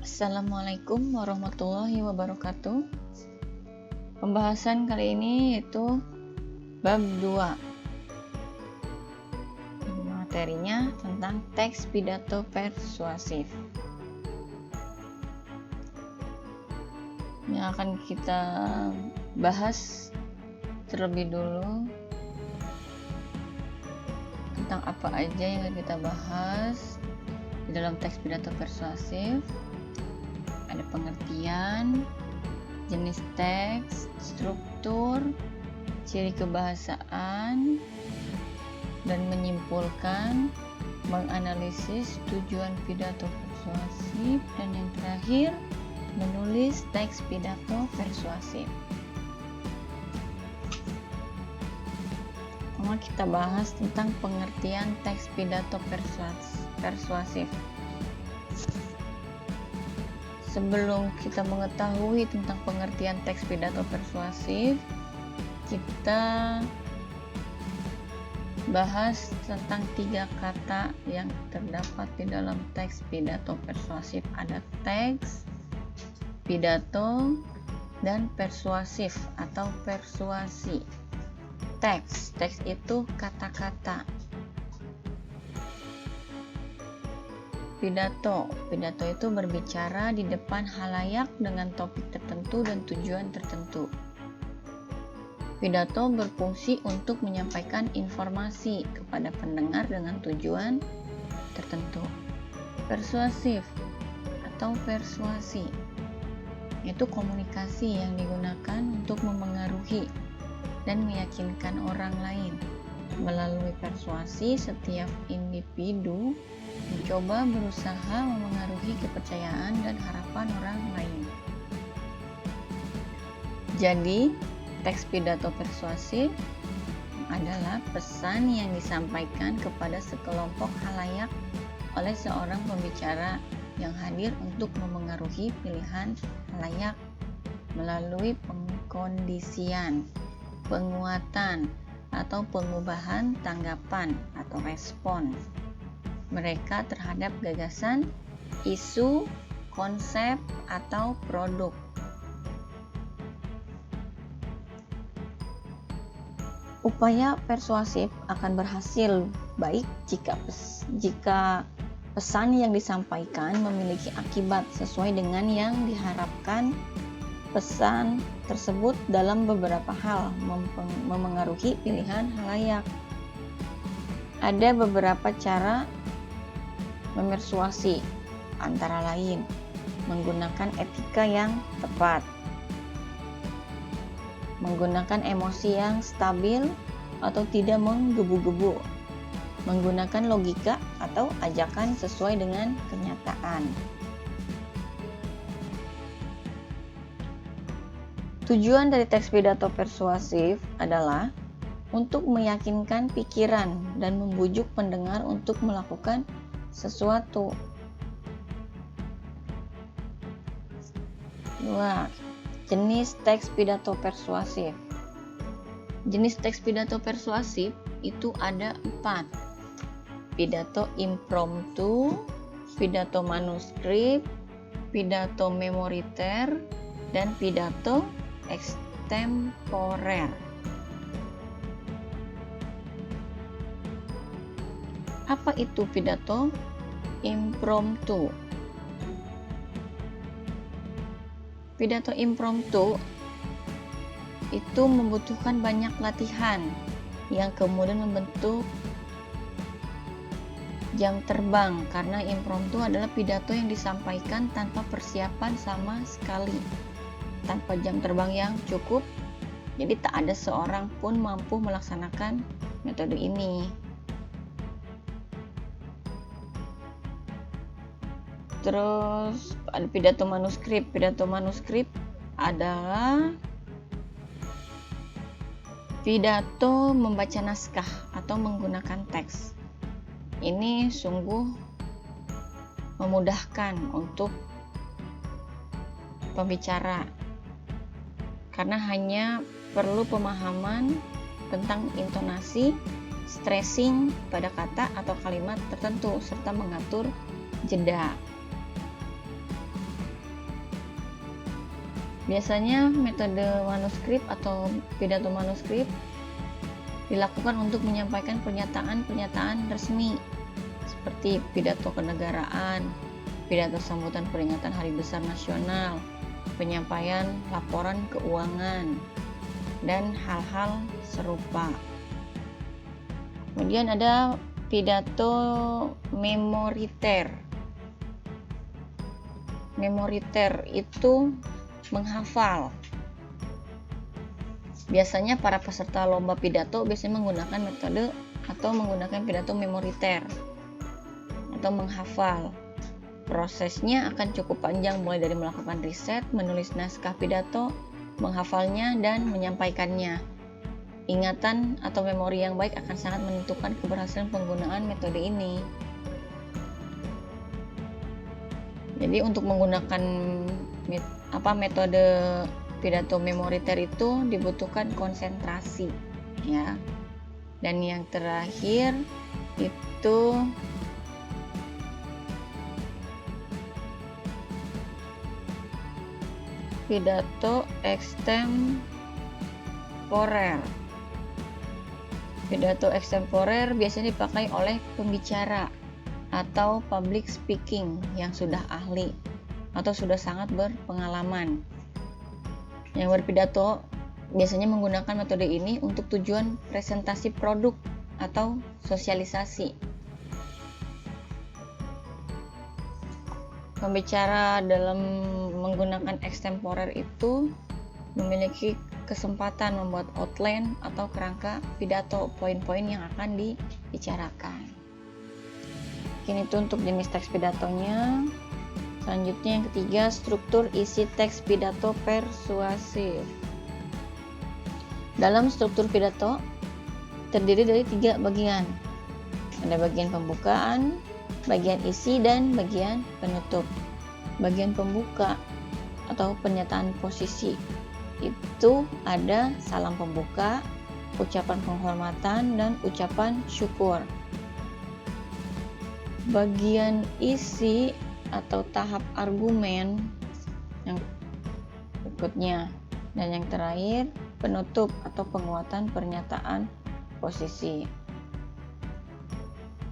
Assalamualaikum warahmatullahi wabarakatuh. Pembahasan kali ini yaitu bab 2. Materinya tentang teks pidato persuasif. Yang akan kita bahas terlebih dulu tentang apa aja yang akan kita bahas di dalam teks pidato persuasif. Ada pengertian, jenis teks, struktur, ciri kebahasaan, dan menyimpulkan, menganalisis tujuan pidato persuasif, dan yang terakhir, menulis teks pidato persuasif. Pertama kita bahas tentang pengertian teks pidato persuasif. Sebelum kita mengetahui tentang pengertian teks pidato persuasif, kita bahas tentang 3 kata yang terdapat di dalam teks pidato persuasif. Ada teks, pidato, dan persuasif atau persuasi. Teks itu kata-kata. Pidato itu berbicara di depan halayak dengan topik tertentu dan tujuan tertentu. Pidato berfungsi untuk menyampaikan informasi kepada pendengar dengan tujuan tertentu. Persuasif atau persuasi itu komunikasi yang digunakan untuk memengaruhi dan meyakinkan orang lain. Melalui persuasi, setiap individu mencoba berusaha memengaruhi kepercayaan dan harapan orang lain. Jadi, teks pidato persuasif adalah pesan yang disampaikan kepada sekelompok halayak oleh seorang pembicara yang hadir untuk memengaruhi pilihan halayak melalui pengkondisian, penguatan, atau pengubahan tanggapan atau respon mereka terhadap gagasan, isu, konsep, atau produk. Upaya persuasif akan berhasil baik jika pesan yang disampaikan memiliki akibat sesuai dengan yang diharapkan. Pesan tersebut dalam beberapa hal memengaruhi pilihan halayak. Ada beberapa cara memersuasi, antara lain menggunakan etika yang tepat, menggunakan emosi yang stabil atau tidak menggebu-gebu, menggunakan logika atau ajakan sesuai dengan kenyataan. Tujuan dari teks pidato persuasif adalah untuk meyakinkan pikiran dan membujuk pendengar untuk melakukan sesuatu. 2. Jenis teks pidato persuasif. Jenis teks pidato persuasif itu ada 4. Pidato impromptu, pidato manuskrip, pidato memoriter, dan pidato extemporer. Apa itu pidato impromptu? Pidato impromptu itu membutuhkan banyak latihan yang kemudian membentuk jam terbang, karena impromptu adalah pidato yang disampaikan tanpa persiapan sama sekali, tanpa jam terbang yang cukup. Jadi tak ada seorang pun mampu melaksanakan metode ini. Terus ada pidato manuskrip. Pidato manuskrip adalah pidato membaca naskah atau menggunakan teks. Ini sungguh memudahkan untuk pembicara karena hanya perlu pemahaman tentang intonasi, stressing pada kata atau kalimat tertentu serta mengatur jeda. Biasanya metode manuskrip atau pidato manuskrip dilakukan untuk menyampaikan pernyataan-pernyataan resmi seperti pidato kenegaraan, pidato sambutan peringatan Hari Besar Nasional, penyampaian laporan keuangan, dan hal-hal serupa. Kemudian ada pidato memoriter. Memoriter itu menghafal. Biasanya para peserta lomba pidato biasanya menggunakan metode atau menggunakan pidato memoriter atau menghafal. Prosesnya akan cukup panjang, mulai dari melakukan riset, menulis naskah pidato, menghafalnya, dan menyampaikannya. Ingatan atau memori yang baik akan sangat menentukan keberhasilan penggunaan metode ini. Jadi untuk menggunakan metode pidato memoriter itu dibutuhkan konsentrasi, ya. Dan yang terakhir itu pidato extemporer. Pidato extemporer biasanya dipakai oleh pembicara atau public speaking yang sudah ahli atau sudah sangat berpengalaman. Yang berpidato biasanya menggunakan metode ini untuk tujuan presentasi produk atau sosialisasi. Pembicara dalam menggunakan extemporer itu memiliki kesempatan membuat outline atau kerangka pidato, poin-poin yang akan dibicarakan. Ini itu untuk jenis teks pidatonya. Selanjutnya yang ketiga, struktur isi teks pidato persuasif. Dalam struktur pidato terdiri dari 3 bagian. Ada bagian pembukaan, bagian isi, dan bagian penutup. Bagian pembuka atau pernyataan posisi itu ada salam pembuka, ucapan penghormatan, dan ucapan syukur. Bagian isi atau tahap argumen yang berikutnya, dan yang terakhir penutup atau penguatan pernyataan posisi.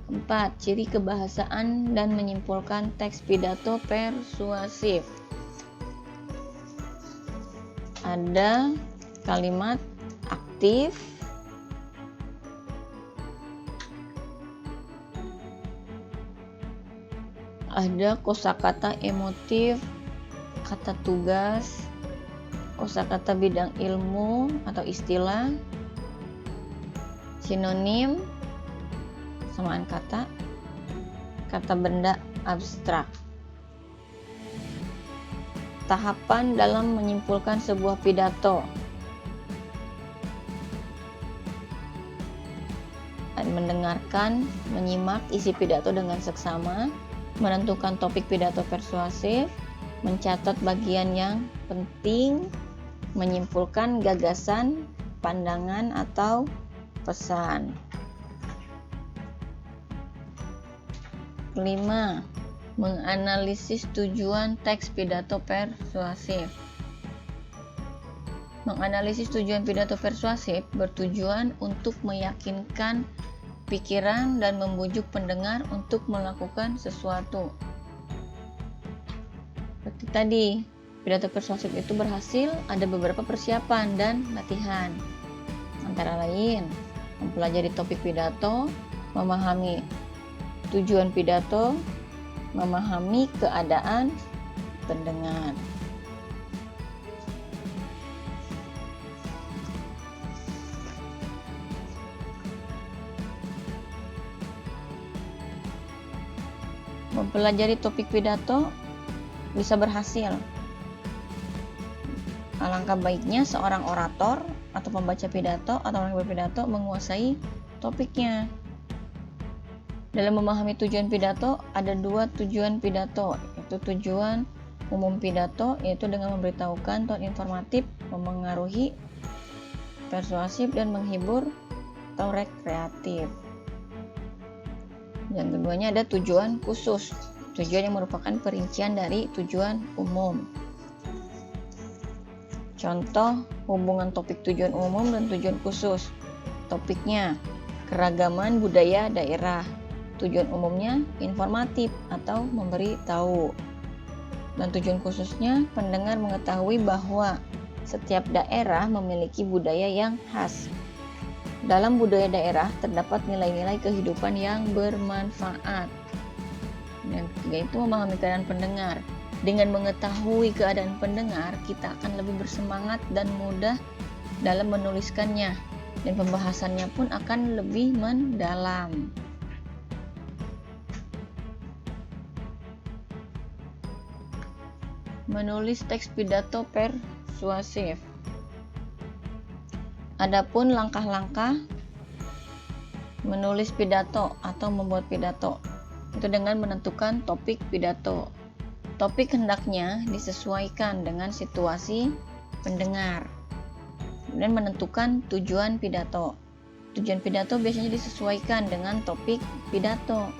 4. Ciri kebahasaan dan menyimpulkan teks pidato persuasif. Ada kalimat aktif, ada kosakata emotif, kata tugas, kosakata bidang ilmu atau istilah, sinonim, samaan kata, kata benda abstrak. Tahapan dalam menyimpulkan sebuah pidato. Mendengarkan, menyimak isi pidato dengan seksama, menentukan topik pidato persuasif, mencatat bagian yang penting, menyimpulkan gagasan, pandangan, atau pesan. 5. Menganalisis tujuan teks pidato persuasif. Menganalisis tujuan pidato persuasif bertujuan untuk meyakinkan pikiran dan membujuk pendengar untuk melakukan sesuatu. Seperti tadi, pidato persuasif itu berhasil ada beberapa persiapan dan latihan. Antara lain, mempelajari topik pidato, memahami tujuan pidato, memahami keadaan pendengar. Mempelajari topik pidato bisa berhasil. Alangkah baiknya seorang orator atau pembaca pidato atau orang yang berpidato menguasai topiknya. Dalam memahami tujuan pidato, ada 2 tujuan pidato, yaitu tujuan umum pidato, yaitu dengan memberitahukan, tone informatif, memengaruhi, persuasif, dan menghibur atau rekreatif. Yang keduanya ada tujuan khusus, tujuan yang merupakan perincian dari tujuan umum. Contoh hubungan topik tujuan umum dan tujuan khusus. Topiknya keragaman budaya daerah. Tujuan umumnya informatif atau memberi tahu. Dan tujuan khususnya pendengar mengetahui bahwa setiap daerah memiliki budaya yang khas. Dalam budaya daerah terdapat nilai-nilai kehidupan yang bermanfaat. Yang ketiga itu memahami keadaan pendengar. Dengan mengetahui keadaan pendengar, kita akan lebih bersemangat dan mudah dalam menuliskannya, dan pembahasannya pun akan lebih mendalam. Menulis teks pidato persuasif. Adapun langkah-langkah menulis pidato atau membuat pidato itu dengan menentukan topik pidato. Topik hendaknya disesuaikan dengan situasi pendengar. Kemudian menentukan tujuan pidato. Tujuan pidato biasanya disesuaikan dengan topik pidato.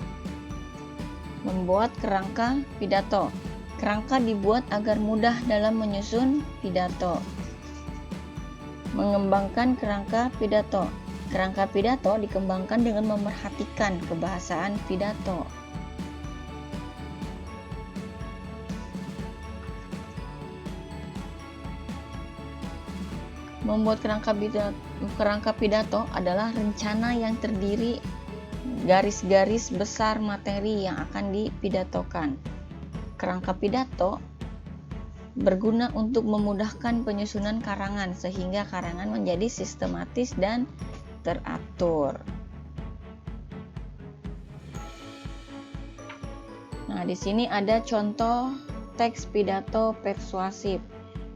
Membuat kerangka pidato. Kerangka dibuat agar mudah dalam menyusun pidato. Mengembangkan kerangka pidato. Kerangka pidato dikembangkan dengan memerhatikan kebahasaan pidato. Membuat kerangka pidato adalah rencana yang terdiri garis-garis besar materi yang akan dipidatokan. Kerangka pidato berguna untuk memudahkan penyusunan karangan sehingga karangan menjadi sistematis dan teratur. Nah, di sini ada contoh teks pidato persuasif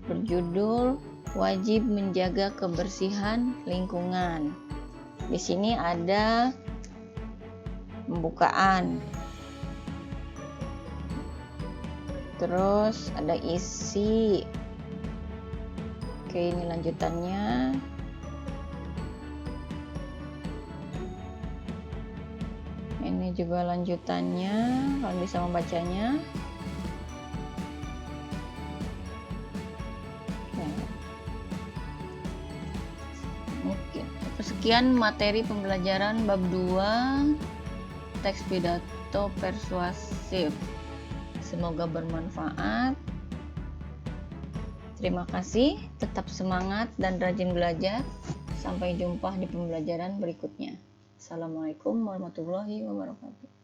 berjudul Wajib menjaga kebersihan lingkungan. Di sini ada pembukaan. Terus ada isi. Oke, ini lanjutannya. Ini juga lanjutannya, kalau bisa membacanya. Sekian materi pembelajaran bab 2 teks pidato persuasif. Semoga bermanfaat. Terima kasih, tetap semangat dan rajin belajar. Sampai jumpa di pembelajaran berikutnya. Assalamualaikum warahmatullahi wabarakatuh.